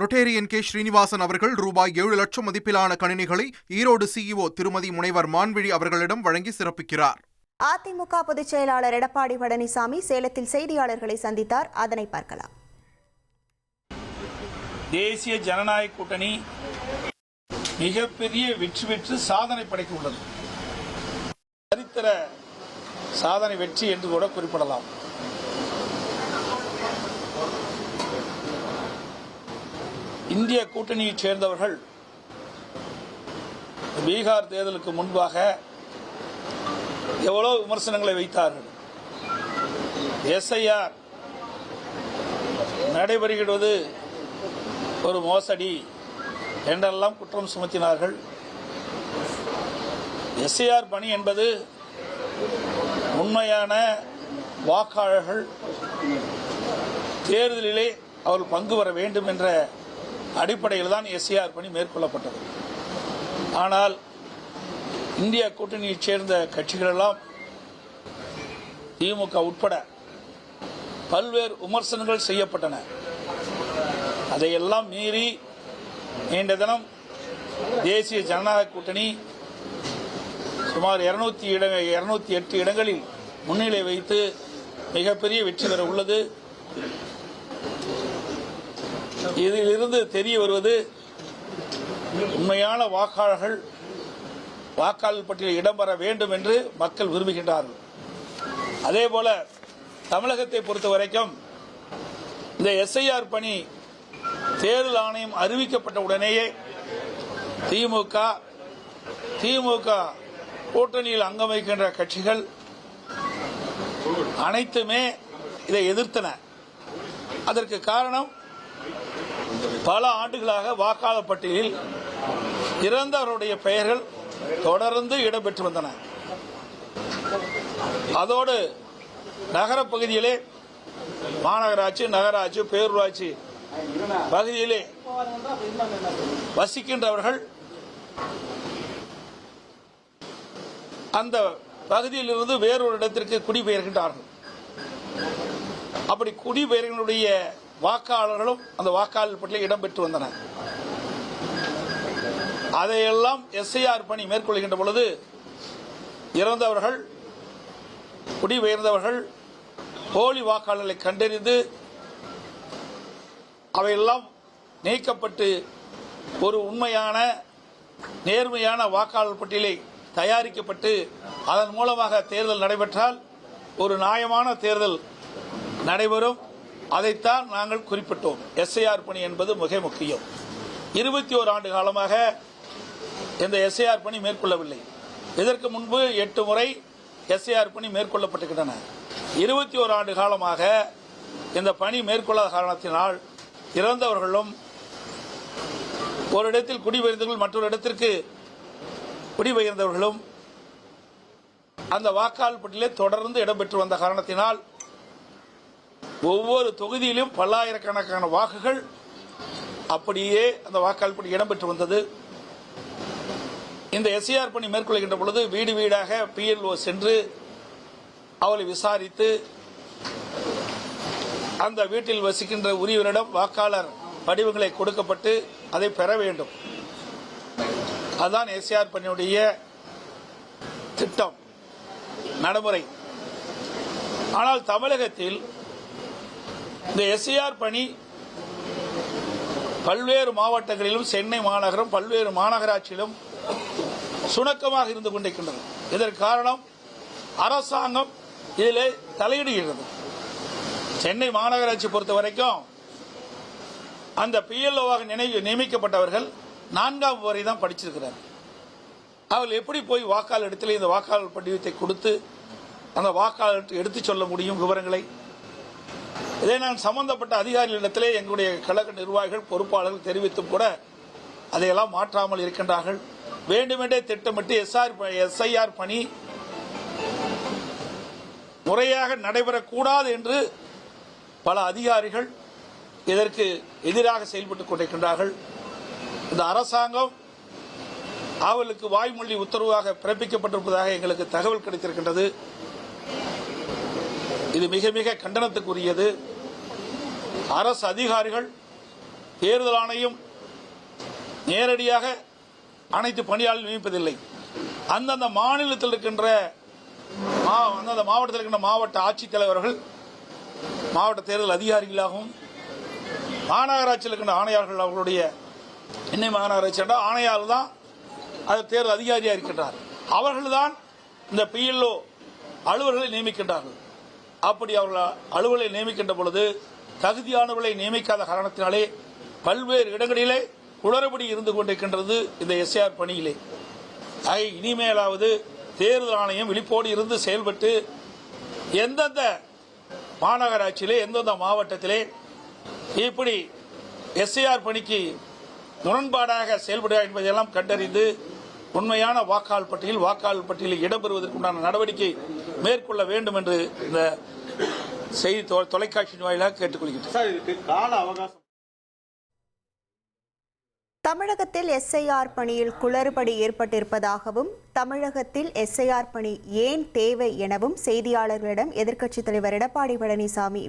Rotarian K Srinivasan அவர்கள் ரூபாய் 7 லட்சம் மதிப்பிலான கணினிகளை ஈரோடு சிஇஓ திருமதி முனைவர் மான்விழி அவர்களிடம் வழங்கி சிறப்பிக்கிறார். அதிமுக பொதுச் செயலாளர் எடப்பாடி பழனிசாமி சேலத்தில் செய்தியாளர்களை சந்தித்தார். அதனை பார்க்கலாம். தேசிய ஜனநாயக கூட்டணி மிகப்பெரிய வெற்றி பெற்று சாதனை படைக்க உள்ளது. சரித்திர சாதனை வெற்றி என்று கூட குறிப்பிடலாம். இந்திய கூட்டணியைச் சேர்ந்தவர்கள் பீகார் தேர்தலுக்கு முன்பாக எவ்வளவு விமர்சனங்களை வைத்தார்கள். எஸ்ஐஆர் நடைபெறுகிறது ஒரு மோசடி என்றெல்லாம் குற்றம் சுமத்தினார்கள். எஸ்ஐஆர் பணி என்பது உண்மையான வாக்காளர்கள் தேர்தலிலே அவர்கள் பங்கு பெற வேண்டும் என்ற அடிப்படையில் தான் எஸ்ஐஆர் பணி மேற்கொள்ளப்பட்டது. ஆனால் இந்திய கூட்டணியைச் சேர்ந்த கட்சிகளெல்லாம் திமுக உட்பட பல்வேறு விமர்சனங்கள் செய்யப்பட்டன. அதையெல்லாம் மீறி இன்றைய தினம் தேசிய ஜனநாயக கூட்டணி சுமார் 208 இடங்களில் முன்னிலை வைத்து மிகப்பெரிய வெற்றி பெற உள்ளது. இதிலிருந்து தெரிய வருவது உண்மையான வாக்காளர்கள் வாக்காளர் பட்டியலில் இடம்பெற வேண்டும் என்று மக்கள் விரும்புகின்றார்கள். அதேபோல தமிழகத்தை பொறுத்த வரைக்கும் இந்த எஸ்ஐஆர் பணி தேர்தல் ஆணையம் அறிவிக்கப்பட்ட உடனேயே திமுக கூட்டணியில் அங்கம் வகிக்கின்ற கட்சிகள் அனைத்துமே இதை எதிர்த்தன. அதற்கு காரணம் பல ஆண்டுகளாக வாக்காளர் பட்டியலில் இறந்தவருடைய பெயர்கள் தொடர்ந்து இடம்பெற்று வந்தன. அதோடு நகர பகுதியிலே மாநகராட்சி, நகராட்சி, பேரூராட்சி பகுதியிலே வசிக்கின்றவர்கள் அந்த பகுதியில் இருந்து வேறொரு இடத்திற்கு குடிபெயர்கின்றார்கள். அப்படி குடிபெயர்களுடைய வாக்காளர்களும் அந்த வாக்காளர் பட்டியலில் இடம்பெற்று வந்தன. அதையெல்லாம் எஸ்ஐஆர் பணி மேற்கொள்கின்ற பொழுது இறந்தவர்கள், குடிபெயர்ந்தவர்கள், போலி வாக்காளர்களை கண்டறிந்து அவையெல்லாம் நீக்கப்பட்டு ஒரு உண்மையான நேர்மையான வாக்காளர் பட்டியலை தயாரிக்கப்பட்டு அதன் மூலமாக தேர்தல் நடைபெற்றால் ஒரு நியாயமான தேர்தல் நடைபெறும். அதைத்தான் நாங்கள் குறிப்பிட்டோம். எஸ்ஐஆர் பணி என்பது மிக முக்கியம். 21 ஆண்டு காலமாக இந்த எஸ்ஐஆர் பணி மேற்கொள்ளவில்லை. இதற்கு முன்பு 8 முறை எஸ்ஐஆர் பணி மேற்கொள்ளப்பட்டிருக்கின்றன. 21 ஆண்டு காலமாக இந்த பணி மேற்கொள்ளாத காரணத்தினால் இறந்தவர்களும் ஒரு இடத்தில் குடிபெயர்ந்தவர்கள் மற்றொரு இடத்திற்கு குடிபெயர்ந்தவர்களும் அந்த வாக்காளர் பட்டியலிலே தொடர்ந்து இடம்பெற்று வந்த காரணத்தினால் ஒவ்வொரு தொகுதியிலும் பல்லாயிரக்கணக்கான வாக்குகள் அப்படியே அந்த வாக்காளர் பட்டியலில் இடம்பெற்று வந்தது. இந்த எஸ்ஐஆர் பணி மேற்கொள்கின்ற பொழுது வீடு வீடாக பிஎல்ஓ சென்று அவளை விசாரித்து அந்த வீட்டில் வசிக்கின்ற உரியவரிடம் வாக்காளர் படிவங்களை கொடுக்கப்பட்டு அதை பெற வேண்டும். அதுதான் எஸ்ஐஆர் பணியுடைய திட்டம், நடைமுறை. ஆனால் தமிழகத்தில் இந்த எஸ்ஐஆர் பணி பல்வேறு மாவட்டங்களிலும், சென்னை மாநகரம், பல்வேறு மாநகராட்சியிலும் சுணக்கமாக இருந்து கொண்டிருக்கின்றது. இதற்கு காரணம் அரசாங்கம் இதிலே தலையிடுகிறது. சென்னை மாநகராட்சி பொறுத்த வரைக்கும் அந்த பிஎல்ஓவாக நியமிக்கப்பட்டவர்கள் 4ஆம் வரை தான் படிச்சிருக்கிறார். அவர்கள் எப்படி போய் வாக்காளர் இடத்துல இந்த வாக்காளர் படிவத்தை கொடுத்து அந்த வாக்காளர் எடுத்து சொல்ல முடியும் விவரங்களை? இதை நான் சம்பந்தப்பட்ட அதிகாரிகளிடத்திலே எங்களுடைய கழக நிர்வாகிகள், பொறுப்பாளர்கள் தெரிவித்தும் கூட அதையெல்லாம் மாற்றாமல் இருக்கின்றார்கள். வேண்டுமென்றே திட்டமிட்டு எஸ்ஐஆர் பணி முறையாக நடைபெறக்கூடாது என்று பல அதிகாரிகள் இதற்கு எதிராக செயல்பட்டுக் கொண்டிருக்கின்றார்கள். இந்த அரசாங்கம் அவர்களுக்கு வாய்மொழி உத்தரவாக பிறப்பிக்கப்பட்டிருப்பதாக எங்களுக்கு தகவல் கிடைத்திருக்கின்றது. இது மிக மிக கண்டனத்துக்குரியது. அரசு அதிகாரிகள் தேர்தல் ஆணையம் நேரடியாக அனைத்து பணியாளர்கள் நியமிப்பதில்லை. அந்தந்த மாநிலத்தில் இருக்கின்ற அந்தந்த மாவட்டத்தில் இருக்கின்ற மாவட்ட ஆட்சித்தலைவர்கள், மாவட்ட தேர்தல் அதிகாரிகளாகவும், மாநகராட்சியில் இருக்கின்ற ஆணையாளர்கள், அவர்களுடைய சென்னை மாநகராட்சி ஆணையாளர் தான் அது தேர்தல் அதிகாரியாக இருக்கின்றார். அவர்கள்தான் இந்த PLO அலுவலர்களை நியமிக்கின்றார்கள். அப்படி அவர்கள் அலுவலை நியமிக்கின்ற பொழுது தகுதியானவர்களை நியமிக்காத காரணத்தினாலே பல்வேறு இடங்களிலே குளறுபடி இருந்து கொண்டிருக்கின்றது இந்த SIR பணியிலே. இனிமேலாவது தேர்தல் ஆணையம் விழிப்போடு இருந்து செயல்பட்டு எந்தெந்த மாநகராட்சியிலே எந்தெந்த மாவட்டத்திலே இப்படி SIR பணிக்கு முரண்பாடாக செயல்படுகிறார் என்பதையெல்லாம் கண்டறிந்து உண்மையான வாக்காளர் பட்டியலில் இடம்பெறுவதற்குண்டான நடவடிக்கை மேற்கொள்ள வேண்டும் என்று இந்த செய்தி தொலைக்காட்சி வாயிலாக கேட்டுக்கொள்கிறேன். தமிழகத்தில் SIR பணியில் குளறுபடி ஏற்பட்டிருப்பதாகவும், தமிழகத்தில் SIR பணி ஏன் தேவை எனவும் செய்தியாளர்களிடம் எதிர்க்கட்சித் தலைவர் எடப்பாடி பழனிசாமி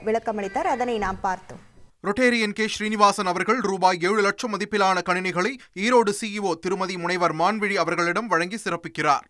விளக்கமளித்தார். அதனை நாம் பார்த்தோம். Rotarian K. ஸ்ரீனிவாசன் அவர்கள் ரூபாய் 7 லட்சம் மதிப்பிலான கணினிகளை ஈரோடு CEO திருமதி முனைவர் மான்விழி அவர்களிடம் வழங்கி சிறப்பிக்கிறார்.